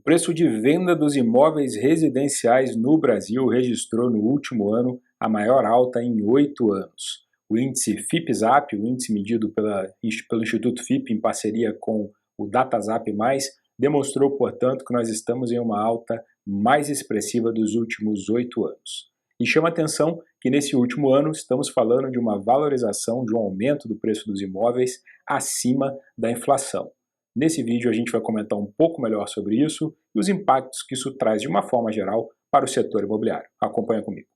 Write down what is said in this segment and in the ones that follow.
preço de venda dos imóveis residenciais no Brasil registrou no último ano a maior alta em 8 anos. O índice FIPE-ZAP, o índice medido pelo Instituto FIPE em parceria com o DataZap+, demonstrou, portanto, que nós estamos em uma alta mais expressiva dos últimos 8 anos. E chama atenção que nesse último ano estamos falando de uma valorização, de um aumento do preço dos imóveis acima da inflação. Nesse vídeo a gente vai comentar um pouco melhor sobre isso e os impactos que isso traz de uma forma geral para o setor imobiliário. Acompanha comigo.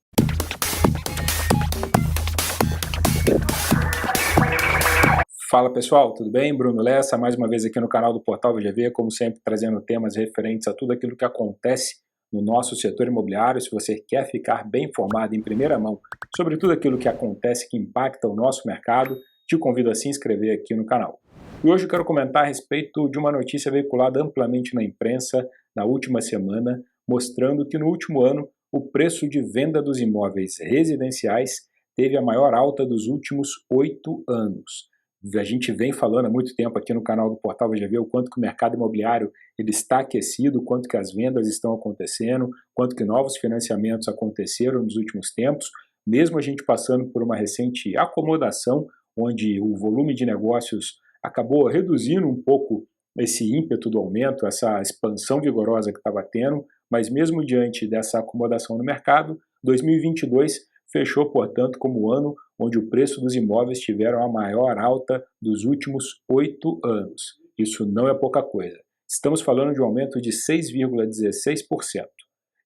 Fala pessoal, tudo bem? Bruno Lessa, mais uma vez aqui no canal do Portal VGV, como sempre trazendo temas referentes a tudo aquilo que acontece no nosso setor imobiliário. Se você quer ficar bem informado em primeira mão sobre tudo aquilo que acontece, que impacta o nosso mercado, te convido a se inscrever aqui no canal. E hoje eu quero comentar a respeito de uma notícia veiculada amplamente na imprensa na última semana, mostrando que no último ano o preço de venda dos imóveis residenciais teve a maior alta dos últimos 8 anos. A gente vem falando há muito tempo aqui no canal do Portal VGV o quanto que o mercado imobiliário ele está aquecido, quanto que as vendas estão acontecendo, quanto que novos financiamentos aconteceram nos últimos tempos, mesmo a gente passando por uma recente acomodação, onde o volume de negócios acabou reduzindo um pouco esse ímpeto do aumento, essa expansão vigorosa que estava tendo, mas mesmo diante dessa acomodação no mercado, 2022 fechou, portanto, como o ano onde o preço dos imóveis tiveram a maior alta dos últimos 8 anos. Isso não é pouca coisa. Estamos falando de um aumento de 6,16%.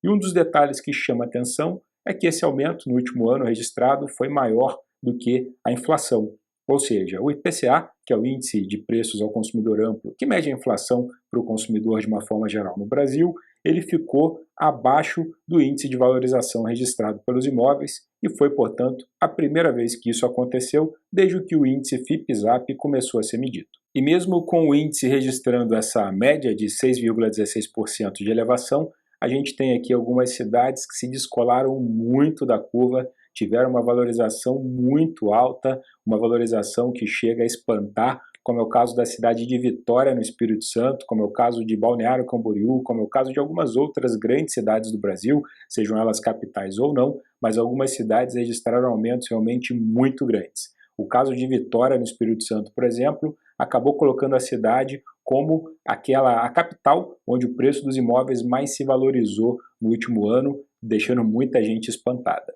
E um dos detalhes que chama atenção é que esse aumento no último ano registrado foi maior do que a inflação. Ou seja, o IPCA, que é o Índice de Preços ao Consumidor Amplo, que mede a inflação para o consumidor de uma forma geral no Brasil, ele ficou abaixo do índice de valorização registrado pelos imóveis e foi, portanto, a primeira vez que isso aconteceu desde que o índice FIPE-ZAP começou a ser medido. E mesmo com o índice registrando essa média de 6,16% de elevação, a gente tem aqui algumas cidades que se descolaram muito da curva, tiveram uma valorização muito alta, uma valorização que chega a espantar, como é o caso da cidade de Vitória, no Espírito Santo, como é o caso de Balneário Camboriú, como é o caso de algumas outras grandes cidades do Brasil, sejam elas capitais ou não, mas algumas cidades registraram aumentos realmente muito grandes. O caso de Vitória, no Espírito Santo, por exemplo, acabou colocando a cidade como a capital onde o preço dos imóveis mais se valorizou no último ano, deixando muita gente espantada.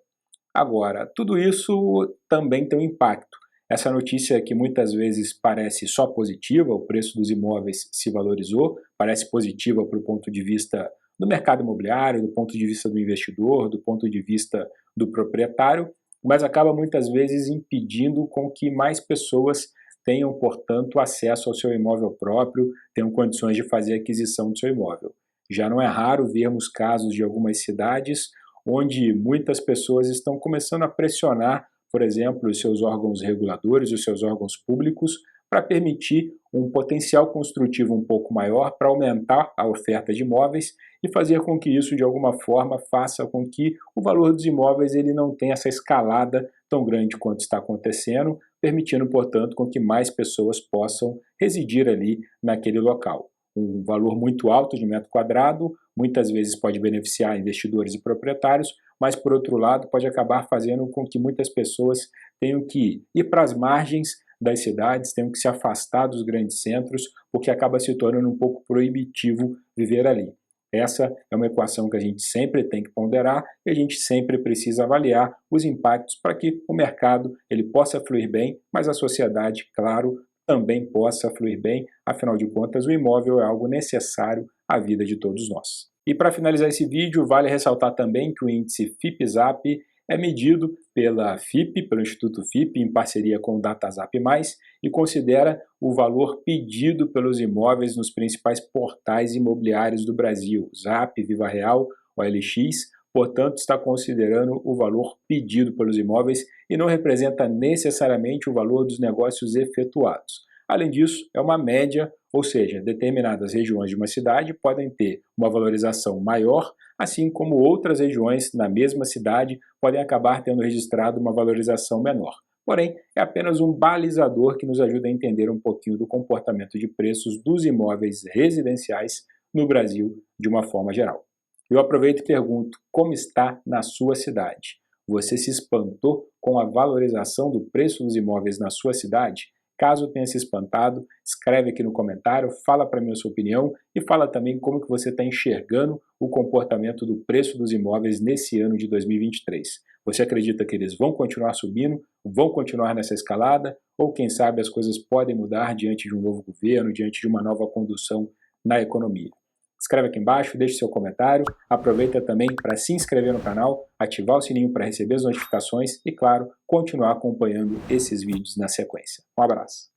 Agora, tudo isso também tem um impacto. Essa notícia que muitas vezes parece só positiva, o preço dos imóveis se valorizou, parece positiva para o ponto de vista do mercado imobiliário, do ponto de vista do investidor, do ponto de vista do proprietário, mas acaba muitas vezes impedindo com que mais pessoas tenham, portanto, acesso ao seu imóvel próprio, tenham condições de fazer a aquisição do seu imóvel. Já não é raro vermos casos de algumas cidades onde muitas pessoas estão começando a pressionar, por exemplo, os seus órgãos reguladores, os seus órgãos públicos, para permitir um potencial construtivo um pouco maior, para aumentar a oferta de imóveis e fazer com que isso, de alguma forma, faça com que o valor dos imóveis ele não tenha essa escalada tão grande quanto está acontecendo, permitindo, portanto, com que mais pessoas possam residir ali naquele local. Um valor muito alto de metro quadrado, muitas vezes pode beneficiar investidores e proprietários, mas por outro lado pode acabar fazendo com que muitas pessoas tenham que ir para as margens das cidades, tenham que se afastar dos grandes centros, porque acaba se tornando um pouco proibitivo viver ali. Essa é uma equação que a gente sempre tem que ponderar e a gente sempre precisa avaliar os impactos para que o mercado ele possa fluir bem, mas a sociedade, claro, também possa fluir bem, afinal de contas o imóvel é algo necessário à vida de todos nós. E para finalizar esse vídeo, vale ressaltar também que o índice FIPE-ZAP é medido pela FIPE, pelo Instituto FIPE, em parceria com o DataZap+, e considera o valor pedido pelos imóveis nos principais portais imobiliários do Brasil, Zap, Viva Real, OLX, portanto está considerando o valor pedido pelos imóveis e não representa necessariamente o valor dos negócios efetuados. Além disso, é uma média, ou seja, determinadas regiões de uma cidade podem ter uma valorização maior, assim como outras regiões na mesma cidade podem acabar tendo registrado uma valorização menor. Porém, é apenas um balizador que nos ajuda a entender um pouquinho do comportamento de preços dos imóveis residenciais no Brasil de uma forma geral. Eu aproveito e pergunto, como está na sua cidade? Você se espantou com a valorização do preço dos imóveis na sua cidade? Caso tenha se espantado, escreve aqui no comentário, fala para mim a sua opinião e fala também como que você está enxergando o comportamento do preço dos imóveis nesse ano de 2023. Você acredita que eles vão continuar subindo, vão continuar nessa escalada, ou quem sabe as coisas podem mudar diante de um novo governo, diante de uma nova condução na economia? Escreve aqui embaixo, deixe seu comentário, aproveita também para se inscrever no canal, ativar o sininho para receber as notificações e, claro, continuar acompanhando esses vídeos na sequência. Um abraço!